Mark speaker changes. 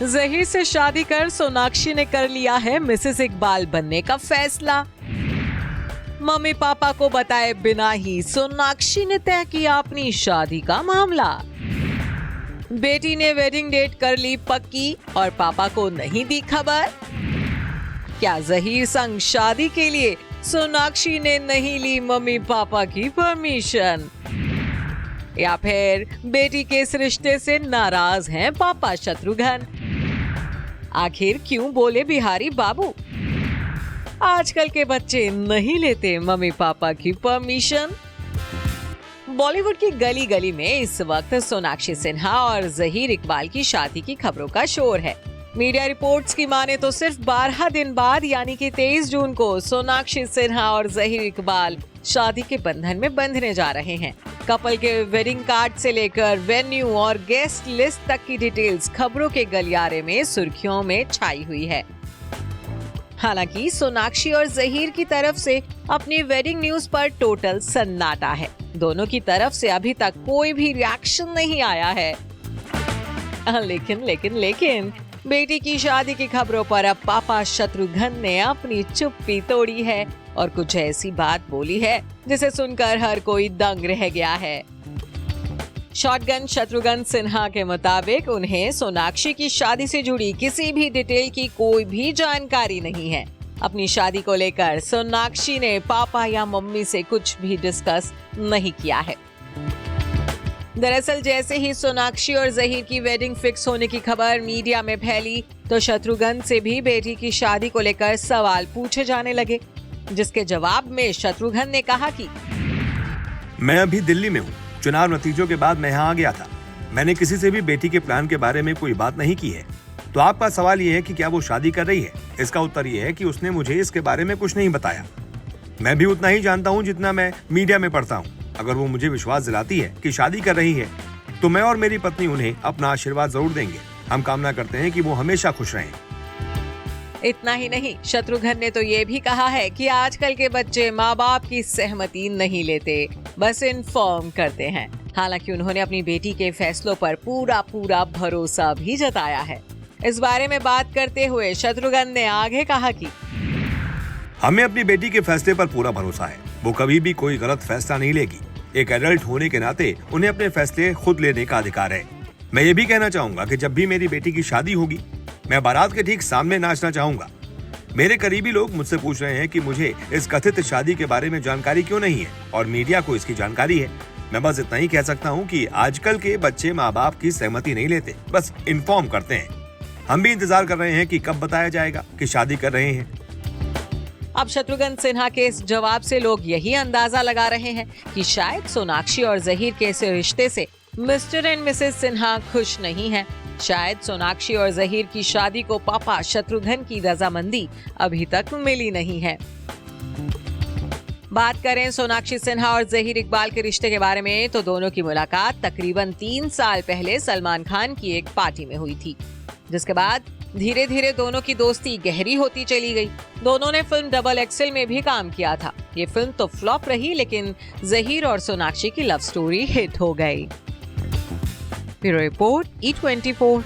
Speaker 1: जहीर से शादी कर सोनाक्षी ने कर लिया है मिसेस इकबाल बनने का फैसला। मम्मी पापा को बताए बिना ही सोनाक्षी ने तय किया अपनी शादी का मामला। बेटी ने वेडिंग डेट कर ली पक्की और पापा को नहीं दी खबर। क्या जहीर संग शादी के लिए सोनाक्षी ने नहीं ली मम्मी पापा की परमिशन? या फिर बेटी के इस रिश्ते से नाराज हैं पापा शत्रुघ्न? आखिर क्यों बोले बिहारी बाबू? आजकल के बच्चे नहीं लेते मम्मी पापा की परमिशन। बॉलीवुड की गली गली में इस वक्त सोनाक्षी सिन्हा और जहीर इकबाल की शादी की खबरों का शोर है। मीडिया रिपोर्ट्स की माने तो सिर्फ 12 दिन बाद यानी कि 23 जून को सोनाक्षी सिन्हा और जहीर इकबाल शादी के बंधन में बंधने जा रहे हैं। कपल के वेडिंग कार्ड से लेकर वेन्यू और गेस्ट लिस्ट तक की डिटेल्स खबरों के गलियारे में सुर्खियों में छाई हुई है। हालांकि सोनाक्षी और जहीर की तरफ से अपनी वेडिंग न्यूज पर टोटल सन्नाटा है। दोनों की तरफ से अभी तक कोई भी रिएक्शन नहीं आया है। लेकिन बेटी की शादी की खबरों पर अब पापा शत्रुघ्न ने अपनी चुप्पी तोड़ी है और कुछ ऐसी बात बोली है जिसे सुनकर हर कोई दंग रह गया है। शॉटगन शत्रुघ्न सिन्हा के मुताबिक उन्हें सोनाक्षी की शादी से जुड़ी किसी भी डिटेल की कोई भी जानकारी नहीं है। अपनी शादी को लेकर सोनाक्षी ने पापा या मम्मी से कुछ भी डिस्कस नहीं किया है। दरअसल जैसे ही सोनाक्षी और जहीर की वेडिंग फिक्स होने की खबर मीडिया में फैली तो शत्रुघ्न से भी बेटी की शादी को लेकर सवाल पूछे जाने लगे, जिसके जवाब में शत्रुघ्न ने कहा कि
Speaker 2: मैं अभी दिल्ली में हूँ। चुनाव नतीजों के बाद मैं यहाँ आ गया था। मैंने किसी से भी बेटी के प्लान के बारे में कोई बात नहीं की है। तो आपका सवाल ये है कि क्या वो शादी कर रही है? इसका उत्तर ये है कि उसने मुझे इसके बारे में कुछ नहीं बताया। मैं भी उतना ही जानता हूँ जितना मैं मीडिया में पढ़ता हूँ। अगर वो मुझे विश्वास दिलाती है कि शादी कर रही है तो मैं और मेरी पत्नी उन्हें अपना आशीर्वाद जरूर देंगे। हम कामना करते हैं कि वो हमेशा खुश रहें।
Speaker 1: इतना ही नहीं, शत्रुघ्न ने तो ये भी कहा है कि आजकल के बच्चे माँ बाप की सहमति नहीं लेते, बस इन्फॉर्म करते हैं। हालांकि उन्होंने अपनी बेटी के फैसलों पर पूरा भरोसा भी जताया है। इस बारे में बात करते हुए शत्रुघ्न ने आगे कहा कि
Speaker 2: हमें अपनी बेटी के फैसले पर पूरा भरोसा है। वो कभी भी कोई गलत फैसला नहीं लेगी। एक एडल्ट होने के नाते उन्हें अपने फैसले खुद लेने का अधिकार है। मैं ये भी कहना चाहूंगा कि जब भी मेरी बेटी की शादी होगी मैं बारात के ठीक सामने नाचना चाहूंगा। मेरे करीबी लोग मुझसे पूछ रहे हैं कि मुझे इस कथित शादी के बारे में जानकारी क्यों नहीं है और मीडिया को इसकी जानकारी है। मैं बस इतना ही कह सकता हूँ कि आजकल के बच्चे माँ बाप की सहमति नहीं लेते, बस इन्फॉर्म करते हैं। हम भी इंतजार कर रहे हैं कि कब बताया जाएगा कि शादी कर रहे हैं।
Speaker 1: अब शत्रुघ्न सिन्हा के इस जवाब से लोग यही अंदाजा लगा रहे हैं कि शायद सोनाक्षी और जहीर के इस रिश्ते से मिस्टर एंड मिसेस सिन्हा खुश नहीं हैं। शायद सोनाक्षी और जहीर की शादी को पापा शत्रुघ्न की रजामंदी अभी तक मिली नहीं है। बात करें सोनाक्षी सिन्हा और जहीर इकबाल के रिश्ते के बारे में तो दोनों की मुलाकात तकरीबन 3 साल पहले सलमान खान की एक पार्टी में हुई थी, जिसके बाद धीरे धीरे दोनों की दोस्ती गहरी होती चली गई। दोनों ने फिल्म डबल एक्सेल में भी काम किया था। ये फिल्म तो फ्लॉप रही, लेकिन जहीर और सोनाक्षी की लव स्टोरी हिट हो गई। Bureau report E24।